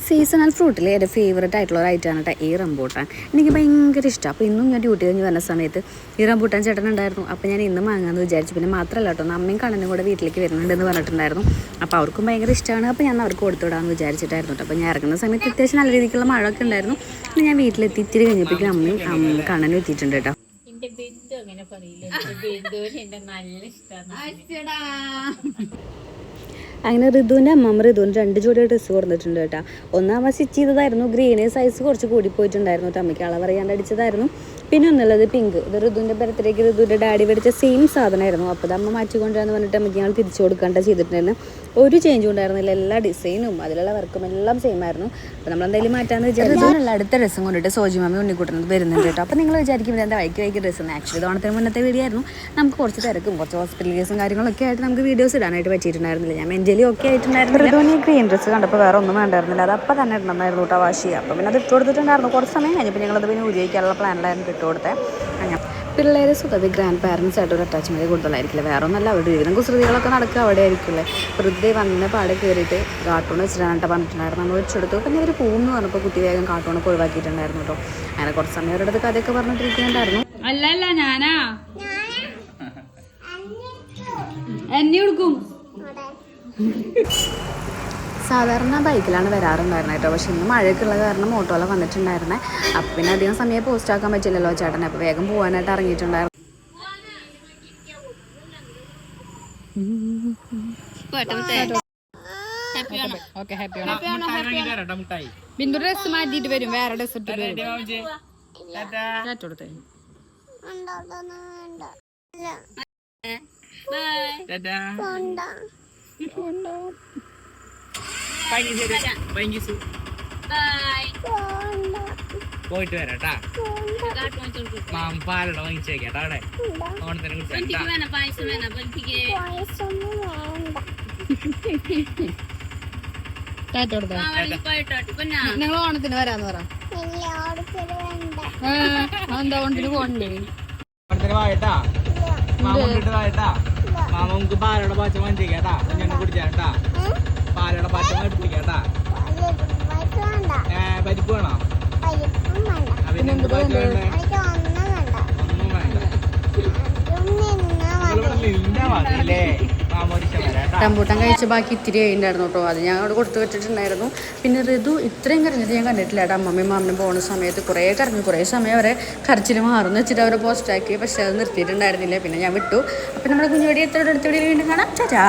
Seasonal ഫ്രൂട്ടിൽ എൻ്റെ favourite ആയിട്ടുള്ള ഒരു ഐറ്റമാണ് കേട്ടോ ഈ റംബൂട്ടാൻ. എനിക്ക് ഭയങ്കര ഇഷ്ടമാണ്. അപ്പോൾ ഇന്നും ഞാൻ ഡ്യൂട്ടി കഴിഞ്ഞ് വരുന്ന സമയത്ത് ഈ റംബൂട്ടാൻ ചേട്ടൻ ഉണ്ടായിരുന്നു. അപ്പോൾ ഞാൻ ഇന്നും വാങ്ങാമെന്ന് വിചാരിച്ചു. പിന്നെ മാത്രമല്ല കേട്ടോ, അമ്മയും കണ്ണനും കൂടെ വീട്ടിലേക്ക് വരുന്നുണ്ടെന്ന് പറഞ്ഞിട്ടുണ്ടായിരുന്നു. അപ്പോൾ അവർക്കും ഭയങ്കര ഇഷ്ടമാണ്. അപ്പോൾ ഞാൻ അവർക്ക് കൊടുത്തുവിടാമെന്ന് വിചാരിച്ചിട്ടായിരുന്നു കേട്ടോ. അപ്പോൾ ഞാൻ ഇറങ്ങുന്ന സമയത്ത് അത്യാവശ്യം നല്ല രീതിക്കുള്ള മഴയൊക്കെ ഉണ്ടായിരുന്നു. അപ്പോൾ ഞാൻ വീട്ടിലെത്തി ഇത്തിരി കഴിഞ്ഞപ്പോഴേക്കും അമ്മയും കണ്ണനും എത്തിയിട്ടുണ്ട് കേട്ടോ. അങ്ങനെ ഋതുവിൻ്റെ അമ്മമ്മ ഋതുവിന് 2 ജോഡി ഡ്രസ്സ് കൊടുത്തിട്ടുണ്ട് കേട്ടോ. ഒന്നാമത് സ്റ്റിച്ച് ചെയ്തതായിരുന്നു, ഗ്രീന് സൈസ് കുറച്ച് കൂടിപ്പോയിട്ടുണ്ടായിരുന്നു കേട്ടോ. അമ്മയ്ക്ക് അളവറിയാണ്ട് അടിച്ചതായിരുന്നു. പിന്നെ ഒന്നുള്ളത് പിങ്ക്, ഇത് ഋതുവിൻ്റെ ബർത്ത്ഡേക്ക് ഋതുവിൻ്റെ ഡാഡി മേടിച്ച സെയിം സാധനമായിരുന്നു. അപ്പോൾ അത് അമ്മ മാറ്റിക്കൊണ്ടുവരാന്ന് പറഞ്ഞിട്ട് അമ്മയ്ക്ക് ഞങ്ങൾ തിരിച്ചു കൊടുക്കേണ്ട ചെയ്തിട്ടുണ്ടായിരുന്നു. ഒരു ചേഞ്ചും ഉണ്ടായിരുന്നില്ല, എല്ലാ ഡിസൈനും അതിലുള്ള വർക്കും എല്ലാം സെയിം ആയിരുന്നു. അപ്പോൾ നമ്മളെന്തായാലും മാറ്റാമെന്ന് വിചാരിച്ചു. അടുത്ത ഡ്രസ്സും കൊണ്ടിട്ട് സോജി മാമി ഉണ്ണിക്കൂട്ടുന്നത് വരുന്നുണ്ട് കേട്ടോ. അപ്പോൾ നിങ്ങൾ വിചാരിക്കും എന്താ വൈക്ക് ഡ്രസ്സ്. ആക്ച്വലി ഓണത്തിന് മുന്നത്തെ വീഡിയോ ആയിരുന്നു. നമുക്ക് കുറച്ച് തിരക്കും കുറച്ച് ഹോസ്പിറ്റൽ കേസും കാര്യങ്ങളൊക്കെ ആയിട്ട് നമുക്ക് വീഡിയോസ് ഇടാനായിട്ട് പറ്റിയിട്ടുണ്ടായിരുന്നില്ല. ഞാൻ മെൻ്റലി ഒക്കെ ആയിട്ടുണ്ടായിരുന്നു. ഋതുവിന് ഗ്രീൻ ഡ്രസ്സ് കണ്ടപ്പോൾ വേറെ ഒന്നും വേണ്ടായിരുന്നില്ല, അത് അപ്പം തന്നെ ഇടണമെന്നായിരുന്നു കേട്ടോ വാശി. അപ്പോൾ പിന്നെ അത് ഇട്ട് കൊടുത്തിട്ടുണ്ടായിരുന്നു. കുറച്ച് സമയം കഴിഞ്ഞപ്പോൾ ഞങ്ങളത് പിന്നെ ഉപയോഗിക്കാനുള്ള പ്ലാനിലായിരുന്നു ഇട്ട് കൊടുത്തത്. അങ്ങനെ പിള്ളേർ സ്വതവേ ഗ്രാൻഡ് പാരൻസ് ആയിട്ട് ഒരു അറ്റാച്ച്മെൻറ്റ് കൂടുതലായിരിക്കില്ല. വേറെ ഒന്നല്ല, അവിടെ വിവിധം കുസൃതികളൊക്കെ നടക്കുക അവിടെ ആയിരിക്കില്ലേ. വെറുതെ വന്ന പാടെ കയറിയിട്ട് കാർട്ടൂൺ വെച്ചിട്ടാണ് പറഞ്ഞിട്ടുണ്ടായിരുന്നു. നമ്മൾ വെച്ചെടുത്തു. പിന്നെ അവർ പോകുമെന്ന് പറഞ്ഞപ്പോൾ കുട്ടി വേഗം കാർട്ടൂണൊക്കെ ഒഴിവാക്കിയിട്ടുണ്ടായിരുന്നു കേട്ടോ. അങ്ങനെ കുറച്ച് സമയം അവരുടെ അടുത്ത് കഥയൊക്കെ പറഞ്ഞിട്ടിരിക്കുന്നുണ്ടായിരുന്നു. അല്ല ഞാനാ എന്നെ കൊടുക്കും. സാധാരണ ബൈക്കിലാണ് വരാറുണ്ടായിരുന്നത് കേട്ടോ. പക്ഷെ ഇന്ന് മഴയൊക്കെ ഉള്ള കാരണം ഓട്ടോല വന്നിട്ടുണ്ടായിരുന്നേ. അപ്പം പിന്നെ അധികം സമയം പോസ്റ്റ് ആക്കാൻ പറ്റില്ലല്ലോ ചേട്ടനെ. അപ്പോൾ വേഗം പോകാനായിട്ട് ഇറങ്ങിയിട്ടുണ്ടായിരുന്നു. ബിന്ദു ഡ്രസ് മാറ്റിട്ട് വരും, വേറെ ഡ്രസ് ഇട്ട് വരും. പോയിട്ട് വരാട്ടാ. പാലട വാങ്ങിച്ചേക്കാട്ടാ അവിടെ ഓണത്തിന് നിങ്ങൾ ഓണത്തിന് വരാന്ന് പറ. എന്താ ഓണത്തിന് പോകണ്ടേ? ഓണത്തിന് വായട്ടാ, മാമൂട്ട് വായട്ടാ. മാമ നമുക്ക് പാലട പാച്ച വാങ്ങിച്ചേക്കാട്ടാ, ഞങ്ങൾ കുടിച്ചാട്ടാ. പാലട പാച്ച എടുപ്പിക്കാട്ടാ. പരിപ്പ് വേണോ? അതിനെന്ത് പറ്റും? ഒന്നും വേണ്ട. റംബൂട്ടാൻ കഴിച്ച ബാക്കി ഇത്തിരി ഉണ്ടായിരുന്നു കേട്ടോ. അത് ഞാൻ അവിടെ കൊടുത്തു വെച്ചിട്ടുണ്ടായിരുന്നു. പിന്നെ ഋതു ഇത്രയും കരഞ്ഞത് ഞാൻ കണ്ടിട്ടില്ല കേട്ടോ. അമ്മമ്മയും മാമനും പോകുന്ന സമയത്ത് കുറേ കരഞ്ഞു. കുറേ സമയം അവരെ കരച്ചിൽ മാറുമെന്ന് വെച്ചിട്ട് അവരെ പോസ്റ്റാക്കി. പക്ഷെ അത് നിർത്തിയിട്ടുണ്ടായിരുന്നില്ല. പിന്നെ ഞാൻ വിട്ടു. അപ്പം നമ്മുടെ കുഞ്ഞുവടി എത്ര അടുത്ത വീഡിയോയിൽ വീണ്ടും കാണാം. ചാ.